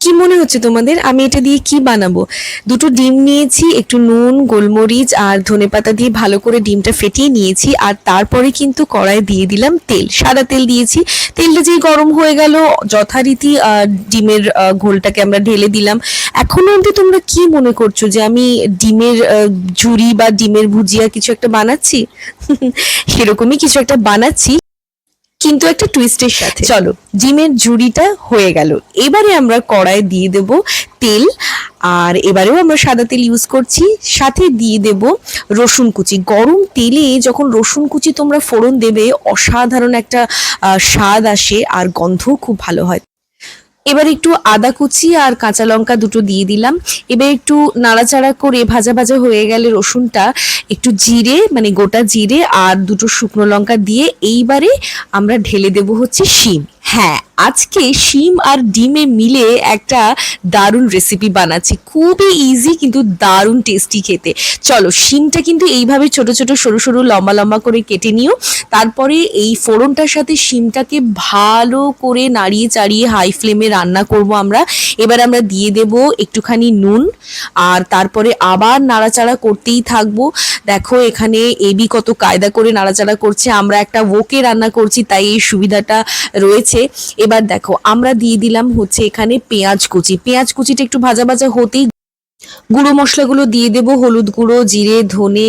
কি মনে হচ্ছে তোমাদের আমি এটা দিয়ে কি বানাবো? দুটো ডিম নিয়েছি, একটু নুন, গোলমরিচ আর ধনেপাতা দিয়ে ভালো করে ডিমটা ফেটিয়ে নিয়েছি। আর তারপরে কিন্তু কড়াইয়ে দিয়ে দিলাম তেল, সাদা তেল দিয়েছি। তেলটা যেই গরম হয়ে গেল, যথারীতি ডিমের ঘোলটাকে আমরা ঢেলে দিলাম। এখনো অবধি তোমরা কি মনে করছো যে আমি ডিমের ঝুরি বা ডিমের ভুজিয়া কিছু একটা বানাচ্ছি? সেরকমই কিছু একটা বানাচ্ছি, কিন্তু একটা টুইস্টের সাথে। চলো, ডিমের ঝুড়িটা হয়ে গেল। এবারে আমরা কড়াইয়ে দিয়ে দেব তেল। আর এবারেও আমরা সাদা তেল ইউজ করছি, সাথে দিয়ে দেব রসুন কুচি। গরম তেলে যখন রসুন কুচি তোমরা ফোড়ন দেবে, অসাধারণ একটা স্বাদ আসে আর গন্ধও খুব ভালো হয়। এবার একটু আদা কুচি আর কাঁচা লঙ্কা দুটো দিয়ে দিলাম। এবার একটু নাড়াচাড়া করে ভাজা ভাজা হয়ে গেলে রসুনটা, একটু জিরে মানে গোটা জিরে আর দুটো শুকনো লঙ্কা দিয়ে এইবারে আমরা ঢেলে দেব হচ্ছে শিম। হ্যাঁ, আজকে শিম আর ডিমে মিলে একটা দারুণ রেসিপি বানাচ্ছি, খুবই ইজি কিন্তু দারুণ টেস্টি খেতে। চলো, শিমটা কিন্তু এইভাবে ছোট ছোট সরু সরু লম্বা লম্বা করে কেটে নিও। তারপরে এই ফোড়নটার সাথে শিমটাকে ভালো করে নাড়িয়ে চাড়িয়ে হাই ফ্লেমে রান্না করব আমরা। এবার আমরা দিয়ে দেব একটুখানি নুন, আর তারপরে আবার নাড়াচাড়া করতেই থাকবো। দেখো এখানে এবি কত কায়দা করে নাড়াচাড়া করছে, আমরা একটা ওকে রান্না করছি তাই এই সুবিধাটা রয়েছে। এবার দেখো আমরা দিয়ে দিলাম হচ্ছে এখানে পেঁয়াজ কুচি। পেঁয়াজ কুচিটা একটু ভাজা ভাজা হতেই গুঁড়ো মশলাগুলো দিয়ে দেব, হলুদ গুঁড়ো, জিরে, ধনে,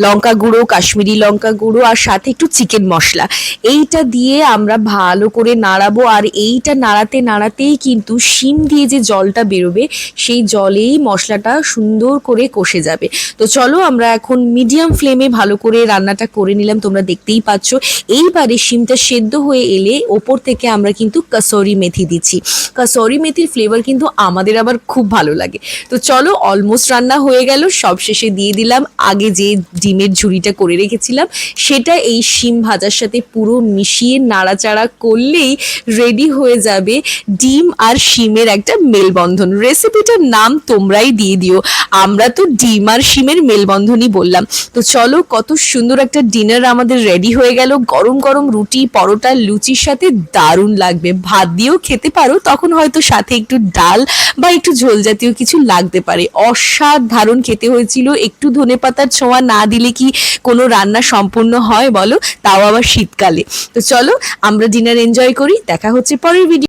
লঙ্কা গুঁড়ো, কাশ্মীরি লঙ্কা গুঁড়ো আর সাথে একটু চিকেন মশলা। এইটা দিয়ে আমরা ভালো করে নাড়াবো। আর এইটা নাড়াতে নাড়াতেই কিন্তু শিম দিয়ে যে জলটা বেরোবে, সেই জলেই মশলাটা সুন্দর করে কষে যাবে। তো চলো, আমরা এখন মিডিয়াম ফ্লেমে ভালো করে রান্নাটা করে নিলাম, তোমরা দেখতেই পাচ্ছ। এইবারে শিমটা সেদ্ধ হয়ে এলে ওপর থেকে আমরা কিন্তু কাসুরি মেথি দিচ্ছি। কাসুরি মেথির ফ্লেভার কিন্তু আমাদের আবার খুব ভালো লাগে। তো চলো, অলমোস্ট রান্না হয়ে গেল। সবশেষে দিয়ে দিলাম আগে যে ডিমের ঝুড়িটা করে রেখেছিলাম, সেটা এই শিম ভাজার সাথে পুরো মিশিয়ে নাড়াচাড়া করলেই রেডি হয়ে যাবে ডিম আর শিমের একটা মেলবন্ধন। রেসিপিটার নাম তোমরাই দিয়ে দিও, আমরা তো ডিম আর শিমের মেলবন্ধনই বললাম। তো চলো, কত সুন্দর একটা ডিনার আমাদের রেডি হয়ে গেল। গরম গরম রুটি, পরোটা, লুচির সাথে দারুণ লাগবে। ভাত দিয়েও খেতে পারো, তখন হয়তো সাথে একটু ডাল বা একটু ঝোল জাতীয় কিছু লাগতে পারে। অসাধারণ খেতে হয়েছিল। একটু ধনেপাতার ছোঁয়া না দিলে কি কোনো রান্না সম্পূর্ণ হয় বলো, তাও আবার শীতকালে। তো চলো, আমরা ডিনার এনজয় করি। দেখা হচ্ছে পরের ভিডিও।